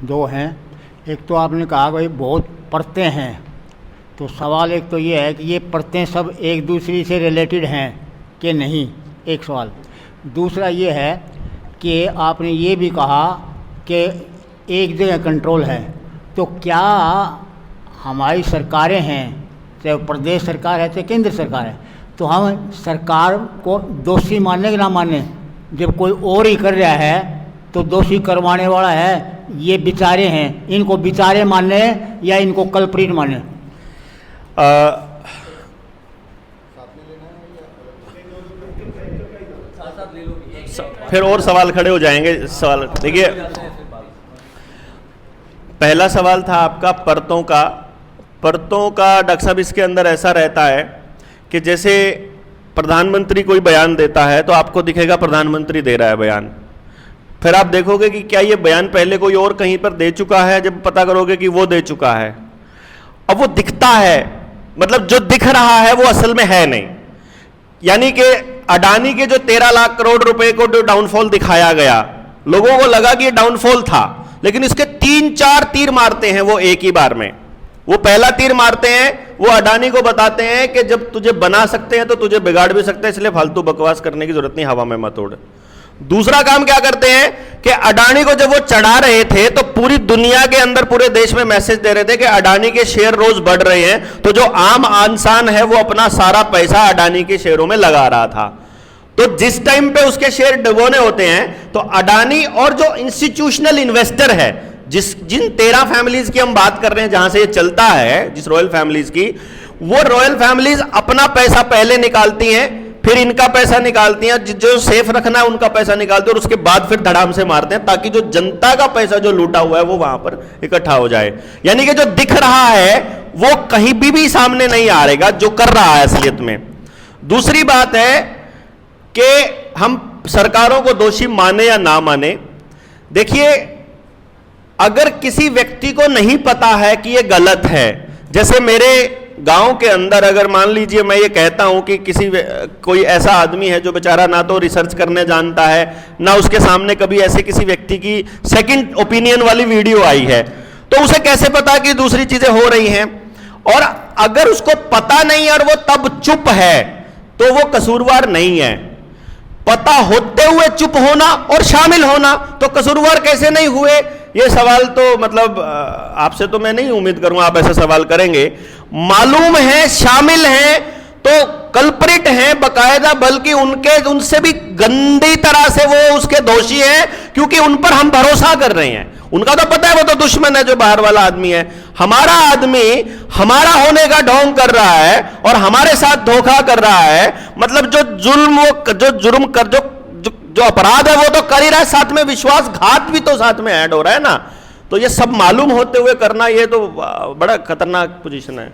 दो हैं। एक तो आपने कहा भाई बहुत परतें हैं, तो सवाल एक तो ये है कि ये परतें सब एक दूसरी से रिलेटेड हैं कि नहीं, एक सवाल। दूसरा ये है कि आपने ये भी कहा कि एक जगह कंट्रोल है, तो क्या हमारी सरकारें हैं, चाहे प्रदेश सरकार है चाहे केंद्र सरकार है, तो हम सरकार को दोषी माने कि ना माने? जब कोई और ही कर रहा है तो दोषी करवाने वाला है ये बेचारे हैं, इनको बेचारे माने या इनको कल्प्रिट माने? फिर और सवाल खड़े हो जाएंगे। सवाल देखिए, पहला सवाल था आपका परतों का। परतों का डॉक्टर साहब इसके अंदर ऐसा रहता है कि जैसे प्रधानमंत्री कोई बयान देता है तो आपको दिखेगा प्रधानमंत्री दे रहा है बयान, फिर आप देखोगे कि क्या ये बयान पहले कोई और कहीं पर दे चुका है, जब पता करोगे कि वो दे चुका है। अब वो दिखता है, मतलब जो दिख रहा है वो असल में है नहीं। यानी कि अडानी के जो 13 लाख करोड़ रुपए को जो डाउनफॉल दिखाया गया, लोगों को लगा कि ये डाउनफॉल था, लेकिन इसके 3-4 तीर मारते हैं वो एक ही बार में। वो पहला तीर मारते हैं, वो अडानी को बताते हैं कि जब तुझे बना सकते हैं तो तुझे बिगाड़ भी सकते हैं, इसलिए फालतू बकवास करने की जरूरत नहीं, हवा में मत उड़। दूसरा काम क्या करते हैं कि अडानी को जब वो चढ़ा रहे थे तो पूरी दुनिया के अंदर, पूरे देश में मैसेज दे रहे थे कि अडानी के शेयर रोज बढ़ रहे हैं, तो जो आम इंसान है वो अपना सारा पैसा अडानी के शेयरों में लगा रहा था। तो जिस टाइम पे उसके शेयर डुबोने होते हैं तो अडानी और जो इंस्टीट्यूशनल इन्वेस्टर है, जिन 13 फैमिलीज की हम बात कर रहे हैं जहां से ये चलता है, जिस रॉयल फैमिलीज की, वो रॉयल फैमिलीज अपना पैसा पहले निकालती हैं, फिर इनका पैसा निकालती हैं, जो सेफ रखना है उनका पैसा निकालते हैं, और उसके बाद फिर धड़ाम से मारते हैं ताकि जो जनता का पैसा जो लूटा हुआ है वो वहां पर इकट्ठा हो जाए। यानी कि जो दिख रहा है वो कहीं भी सामने नहीं आ रहेगा जो कर रहा है असलियत में। दूसरी बात है कि हम सरकारों को दोषी माने या ना माने, देखिए अगर किसी व्यक्ति को नहीं पता है कि ये गलत है, जैसे मेरे गांव के अंदर अगर मान लीजिए मैं ये कहता हूं कि कोई ऐसा आदमी है जो बेचारा ना तो रिसर्च करने जानता है, ना उसके सामने कभी ऐसे किसी व्यक्ति की सेकंड ओपिनियन वाली वीडियो आई है, तो उसे कैसे पता कि दूसरी चीजें हो रही हैं? और अगर उसको पता नहीं और वो तब चुप है तो वो कसूरवार नहीं है। पता होते हुए चुप होना और शामिल होना तो कसूरवार कैसे नहीं हुए? ये सवाल तो मतलब आपसे तो मैं नहीं उम्मीद करूंगा आप ऐसा सवाल करेंगे। मालूम है, शामिल हैं तो कल्प्रिट हैं बकायदा, बल्कि उनसे भी गंदी तरह से वो उसके दोषी हैं, क्योंकि उन पर हम भरोसा कर रहे हैं। उनका तो पता है वो तो दुश्मन है जो बाहर वाला आदमी है। हमारा आदमी हमारा होने का ढोंग कर रहा है और हमारे साथ धोखा कर रहा है, मतलब जो जुर्म कर जो अपराध है वो तो कर ही रहा है, साथ में विश्वासघात भी तो साथ में ऐड हो रहा है ना। तो ये सब मालूम होते हुए करना, ये तो बड़ा खतरनाक पोजीशन है।